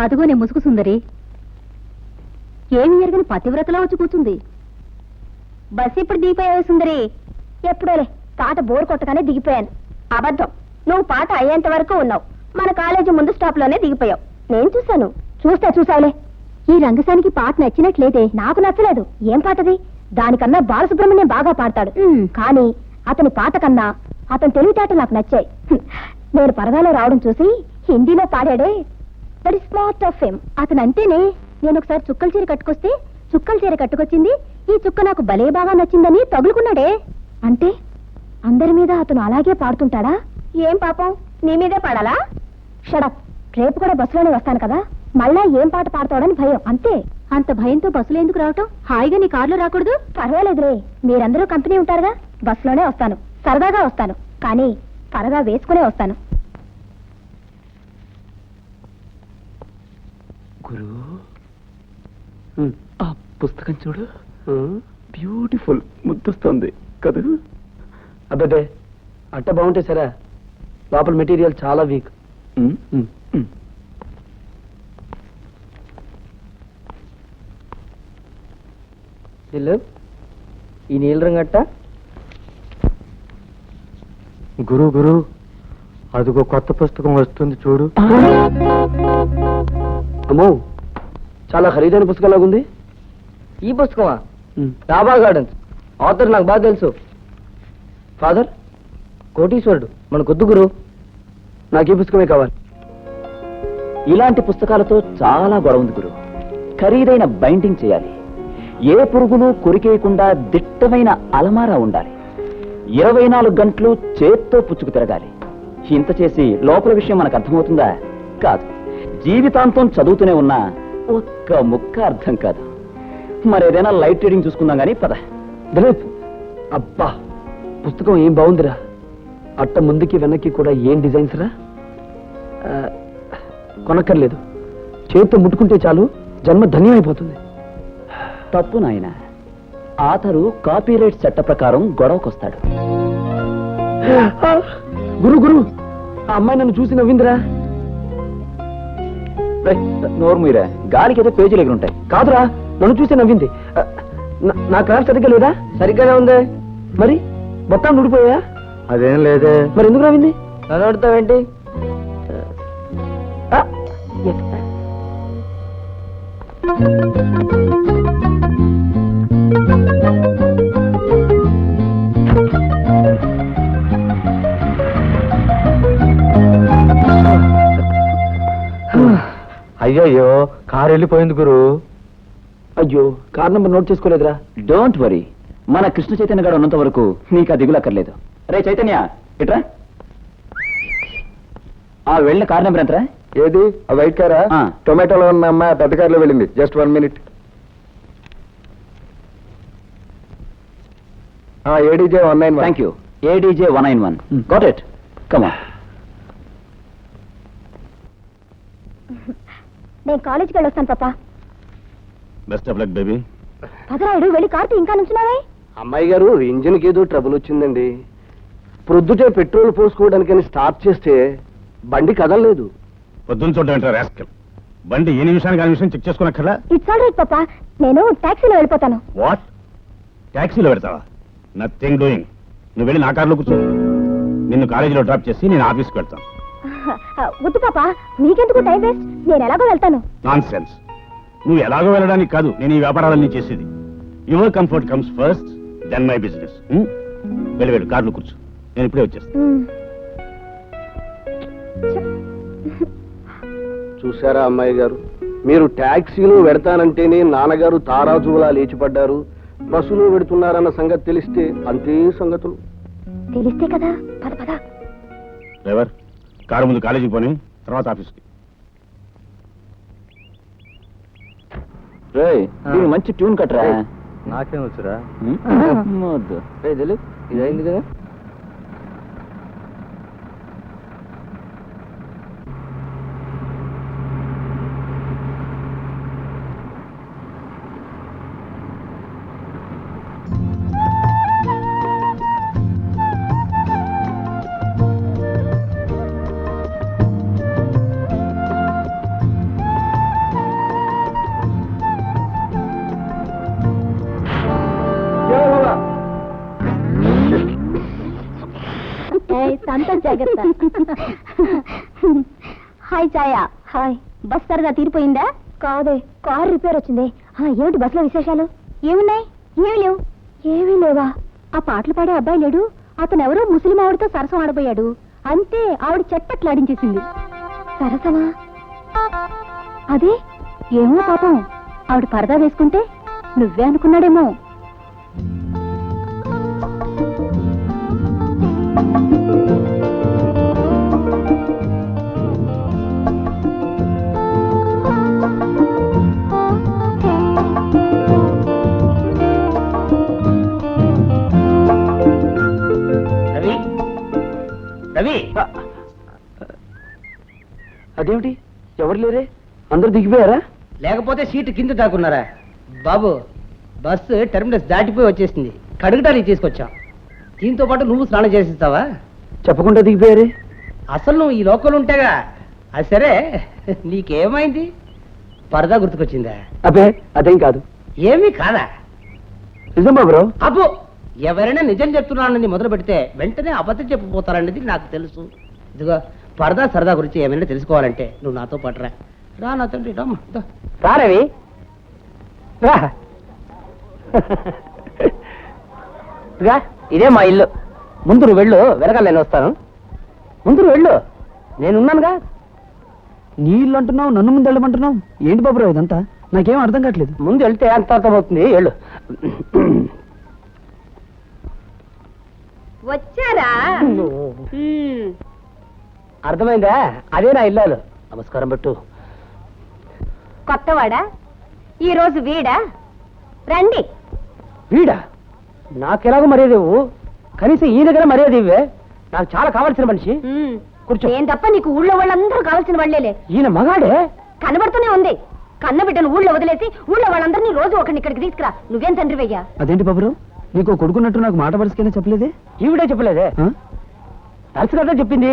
అదుగోనే ముసుగు సుందరి ఏమి ఎరగని పతివ్రతలా వచ్చి కూర్చుంది. బస్ ఇప్పుడు దిగిపోయావు సుందరి. ఎప్పుడోలే పాట బోర్ కొట్టగానే దిగిపోయాను. అబద్ధం, నువ్వు పాట అయ్యేంత వరకు ఉన్నావు. మన కాలేజీ ముందు స్టాప్ లోనే దిగిపోయావు. నేను చూశాను. చూసావులే. ఈ రంగసానికి పాట నచ్చినట్లేదే. నాకు నచ్చలేదు. ఏం పాటది? దానికన్నా బాలసుబ్రహ్మణ్యం బాగా పాడతాడు. కానీ అతని పాట కన్నా అతని తెలివితేటలు నాకు నచ్చాయి. నేను పరదాలో రావడం చూసి హిందీలో పాడాడే, that is smart of him. అతను అంతేనే. నేను ఒకసారి చుక్కల చీర కట్టుకొస్తే చుక్కల చీర కట్టుకొచ్చింది, ఈ చుక్క నాకు భలే బాగా నచ్చిందని తగులుకున్నాడే. అంటే అందరి మీద అతను అలాగే పాడుతుంటాడా? ఏం పాపం, నీ మీదే పాడాలా? షడప్. రేపు కూడా బస్సులోనే వస్తాను కదా, మళ్ళా ఏం పాట పాడతాడని భయం. అంతే. అంత భయంతో బస్సులో ఎందుకు రావటం? హాయిగా నీ కారులో రాకూడదు? పర్వాలేదులే, మీరందరూ కంపెనీ ఉంటారుగా. బస్సులోనే వస్తాను, సరదాగా వస్తాను, కానీ పరదా వేసుకునే వస్తాను. గురు, ఆ పుస్తకం చూడు, బ్యూటిఫుల్, ముద్దొస్తుంది కదా. అబ్బాబే, అట్ట బాగుంటే సరే, లోపల మెటీరియల్ చాలా వీక్. ఈ నీళ్ళ రంగట్ట. గురు గురు, అదిగో కొత్త పుస్తకం వస్తుంది చూడు. అమ్మో, చాలా ఖరీదైన పుస్తకం లాగుంది. ఈ పుస్తకమా? డాబా గార్డెన్స్. ఆథర్ నాకు బాగా తెలుసు. ఫాదర్ కోటీశ్వరుడు, మన కొద్దు గురు. నాకు ఈ పుస్తకమే కావాలి. ఇలాంటి పుస్తకాలతో చాలా గొడవ ఉంది గురు. ఖరీదైన బైండింగ్ చేయాలి, ఏ పురుగులు కొరికేయకుండా దిట్టమైన అలమారా ఉండాలి, 24 గంటలు చేత్తో పుచ్చుకు తిరగాలి. ఇంత చేసి లోపల విషయం మనకు అర్థమవుతుందా? కాదు. జీవితాంతం చదువుతూనే ఉన్నా ఒక్క ముక్క అర్థం కాదు. మరేదైనా లైట్ రీడింగ్ చూసుకుందాం కానీ పద. దిలీప్, అబ్బా పుస్తకం ఏం బాగుందిరా. అట్ట ముందుకి వెనక్కి కూడా ఏం డిజైన్స్ రా. కొనక్కర్లేదు, చేతితో ముట్టుకుంటే చాలు, జన్మ ధన్యమైపోతుంది. తప్పు నాయన. ఆథరు కాపీరైట్ చట్ట ప్రకారం గొడవకొస్తాడు. గురు గురు, ఆ అమ్మాయి నన్ను చూసి నవ్విందిరా. నోరు మీరా, గాలికి ఏదో పేజీలు ఎగురుంటాయి. కాదురా, నన్ను చూసి నవ్వింది. నా క్లాస్ సరిగ్గా లేదా? సరిగ్గానే ఉంది. మరి మొత్తం నుడిపోయా? అదేం లేదే. మరి ఎందుకు నవ్వింది? నన్ను అడుగుతావేంటి? అయ్యయ్యో, కారు వెళ్ళిపోయింది గురు. అయ్యో, కార్ నెంబర్ నోట్ చేసుకోలేదురా. డోంట్ వరీ, మన కృష్ణ చైతన్య గారు ఉన్నంత వరకు నీకు ఆ దిగులక్కర్లేదు. రే చైతన్య, ఇట్రా. ఆ వెళ్ళిన కార్ నెంబర్ ఎంతరా? ఏది? ఆ వైట్ కారా? టొమాటోలో ఉన్న అమ్మాయి పెద్ద కారులో వెళ్ళింది. Just 1 minute. ADJ 191. Thank you. ADJ 191. Got it. Come on. నేను కాలేజీకి వెళ్ళొస్తాను పాపా. Best of luck baby. పదరాయుడు, వెళ్ళి కార్తీ ఇంకా నుంచున్నావే? అమ్మాయి గారు, ఇంజిన్కి ఏదో ట్రబుల్ వచ్చిందండి. ప్రొద్దుటే పెట్రోల్ పోసుకోవడానికని స్టార్ట్ చేస్తే బండి కదలలేదు. పొద్దున్న చూడటం రాస్కల్. బండి ఏ నిమిషానికి ఆ నిమిషం చెక్ చేసుకోనక్కర్లా. ఇట్స్ ఆల్ రైట్ పాపా, నేను టాక్సీలో వెళ్ళిపోతాను. వాట్? టాక్సీలో పెడతావా? Nothing doing. నువ్వు వెళ్ళి నా కార్లో కూర్చో. నిన్ను కాలేజీలో డ్రాప్ చేసి నేను ఆఫీస్కి వెళ్తాను. వద్దు పాపా, మీకెందుకు టైం వేస్ట్? నేను ఎలాగో వెళ్తాను. Nonsense. నువ్వు ఎలాగో వెళ్ళడానికి కాదు నేను ఈ వ్యాపారాలన్నీ చేసేది. Your comfort comes first, then my business. వెళ్ళి వెళ్ళు, కార్లో కూర్చో. నేను ఇప్పుడే వచ్చేస్తాను. చూసారా అమ్మాయి గారు, మీరు ట్యాక్సీలో పెడతానంటేనే నాన్నగారు తారాజులా లేచిపడ్డారు. బస్సులో పెడుతున్నారన్న సంగతి తెలిస్తే అంతే సంగతులు. తెలిస్తే కదా. పద పద. డ్రైవర్, కారు ముందు కాలేజీకి పోనీ, తర్వాత ఆఫీస్కి. దీనికి మంచి ట్యూన్ కట్టరా. నాకేం వచ్చురా? వద్దు. ఇదైంది కదా. అంతా జాగ్రత్త. హాయ్ ఛాయా. హాయ్. బస్ సరదా తీరిపోయిందా? కాదే, కార్ రిపేర్ వచ్చింది. ఏమిటి బస్సులో విశేషాలు? ఏమున్నాయి? ఏమీ లేవు. ఏమీ లేవా? ఆ పాటలు పాడే అబ్బాయి లేడు, అతను ఎవరో ముస్లిం ఆవిడతో సరసం ఆడబోయాడు. అంతే, ఆవిడ చెట్టట్లాడించేసింది. సరసమా? అదే ఏమో పాపం, ఆవిడ పరదా వేసుకుంటే నువ్వే అనుకున్నాడేమో. రవి, రవి, అదేమిటి, ఎవరు లేరే? అందరూ దిగిపోయారా? లేకపోతే సీటు కింద దాక్కున్నారా? బాబు, బస్సు టెర్మినస్ దాటిపోయి వచ్చేసింది. కడుగటానికి తీసుకొచ్చాం. దీంతో పాటు నువ్వు స్నానం చేసిస్తావా? చెప్పకుండా దిగిపోయారే? అసలు నువ్వు ఈ లోకల్ ఉంటేగా. అది సరే, నీకేమైంది? పరదా గుర్తుకొచ్చిందా? అబ్బే, అదేం కాదు. ఏమీ కాదా? నిజం బాబురావు. అబ్బో, ఎవరైనా నిజం చెప్తున్నానని మొదలు పెడితే వెంటనే అబద్ధం చెప్పిపోతారనేది నాకు తెలుసు. ఇదిగో, పరదా సరదా గురించి ఏమైనా తెలుసుకోవాలంటే నువ్వు నాతో పాటు రా. రా నా తండ్రి, రా రవి, రా. ఇదే మా ఇల్లు. ముందు నువ్వు వెళ్ళు, వెనకాల నేను వస్తాను. ముందు నువ్వు వెళ్ళు, నేనున్నానుగా. నీ ఇల్లు అంటున్నావు, నన్ను ముందు వెళ్ళమంటున్నావు. ఏంటి బాబురావు ఇదంతా? నాకేం అర్థం కావట్లేదు. ముందు వెళ్తే అంత అర్థమవుతుంది. వెళ్ళు. వచ్చారా? అర్థమైందా? అదే నా ఇల్లాలు. నమస్కారం పెట్టు. కొత్తవాడా? ఈ రోజు వీడా? రండి. వీడా? నాకెలాగో మర్యాద ఇవ్వు. కనీసం ఈ దగ్గర మర్యాద ఇవ్వే. నాకు చాలా కావాల్సిన మనిషి. కూర్చో. నేను తప్ప నీకు ఊళ్ళో వాళ్ళందరూ కావాల్సిన వాళ్ళేలే. ఈయన మగాడే? కనబడుతూనే ఉంది. కన్న బిడ్డను ఊళ్ళో వదిలేసి ఊళ్ళో వాళ్ళందరినీ రోజు ఒకరిని ఇక్కడికి తీసుకురా. నువ్వేం తండ్రి వెయ్యా? అదేంటి బాబురావు, నీకు కొడుకున్నట్టు నాకు మాట వరుసకైనా చెప్పలేదే? ఈవిడే చెప్పలేదే. ఆ? నర్సు కదా చెప్పింది.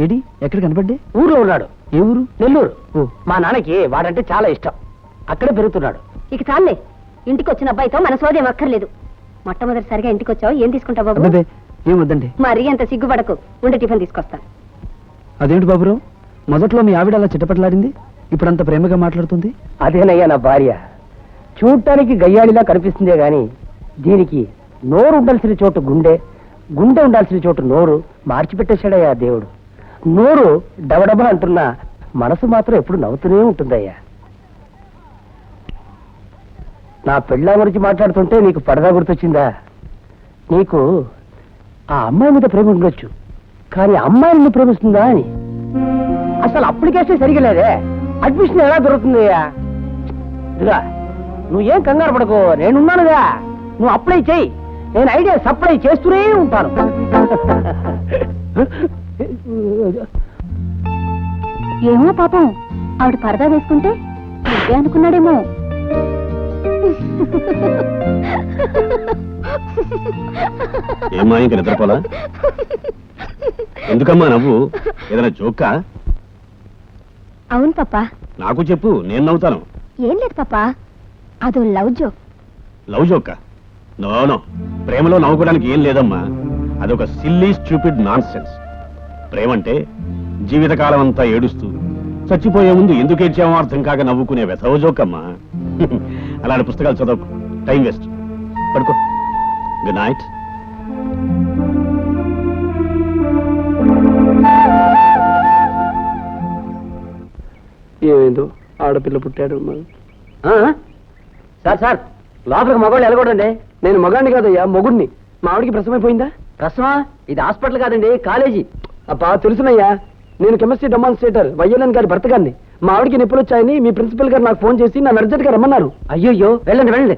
ఏడి, ఎక్కడ కనపడ్డే? ఊర్లో ఉన్నాడు. ఏ ఊరు? నెల్లూరు. ఓ. మా నాన్నకి వాడంటే చాలా ఇష్టం. అక్కడే పెరుగుతున్నాడు. ఇక చాలే, ఇంటికి వచ్చిన అబ్బాయితో మన సోదేం అక్కర్లేదు. మొట్టమొదటిసారిగా ఇంటికి వచ్చావు, ఏం తీసుకుంటావు బాబు? అబ్బే, ఏం వద్దండి. మరీ అంత సిగ్గుపడకు. ఉండే టిఫిన్ తీసుకొస్తా. అదేంటి బాబురావు, మొదట్లో మీ ఆవిడ అలా చిట్టపట్లాడింది, ఇప్పుడంత ప్రేమగా మాట్లాడుతుంది? అదేనయ్యా నా భార్య. చూడటానికి గయ్యాళిలా కనిపిస్తుందే గాని దీనికి నోరు ఉండాల్సిన చోటు గుండె, గుండె ఉండాల్సిన చోటు నోరు మార్చిపెట్టేశాడయ్యా దేవుడు. నోరు డబడబా అంటున్నా మనసు మాత్రం ఎప్పుడు నవ్వుతూనే ఉంటుందయ్యా. నా పెళ్ళా గురించి మాట్లాడుతుంటే నీకు పరదా గుర్తొచ్చిందా? నీకు ఆ అమ్మాయి మీద ప్రేమ ఉండొచ్చు, కానీ అమ్మాయిని ప్రేమిస్తుందా అని. అసలు అప్లికేషన్ సరిగా లేదే. అడ్మిషన్ ఎలా దొరుకుతుందయ్యా? ఇదిగా, నువ్వేం కంగారు పడకు, నేనున్నానుగా. నువ్వు అప్లై చేయి, నేను ఐడియా సప్లై చేస్తూనే ఉంటాను. ఏమో పాపం, ఆవిడ పరదా వేసుకుంటే నువ్వే అనుకున్నాడేమో. ఏమా ఇంక నిద్రపోలా? ఎందుకమ్మా నవ్వు? ఏదైనా జోకా? అవును పాపా. నాకు చెప్పు, నేను నవ్వుతాను. ఏం లేదు పాపా, అదో లవ్ జోక్. లవ్ జోకా? నో, ప్రేమలో నవ్వుకోవడానికి ఏం లేదమ్మా. అదొక సిల్లీ స్టూపిడ్ నాన్ సెన్స్. ప్రేమంటే జీవితకాలం అంతా ఏడుస్తూ చచ్చిపోయే ముందు ఎందుకు ఏడ్చామో అర్థం కాక నవ్వుకునే వెధవ జోకమ్మా. అలాంటి పుస్తకాలు చదవకు, టైం వేస్ట్. పడుకో. Good night. ఏమైందో, ఆడపిల్ల పుట్టాడు. సార్ లోపలికి మగవాళ్ళు వెళ్ళకూడదండి. నేను మగాడిని కాదయ్యా, మొగుడిని. మా ఆవిడికి ప్రసవమైపోయిందా? ప్రశ్న, ఇది హాస్పిటల్ కాదండి, కాలేజీ. అబ్బా తెలుసునయ్యా, నేను కెమిస్ట్రీ డెమాన్స్ట్రేటర్ వైఎల్ఎన్ గారి భర్త గారిని. మా ఆవిడికి నొప్పులు వచ్చాయని మీ ప్రిన్సిపల్ గారు నాకు ఫోన్ చేసి నన్ను అర్జెంట్ గా రమ్మన్నారు. అయ్యో, వెళ్ళండి వెళ్ళండి.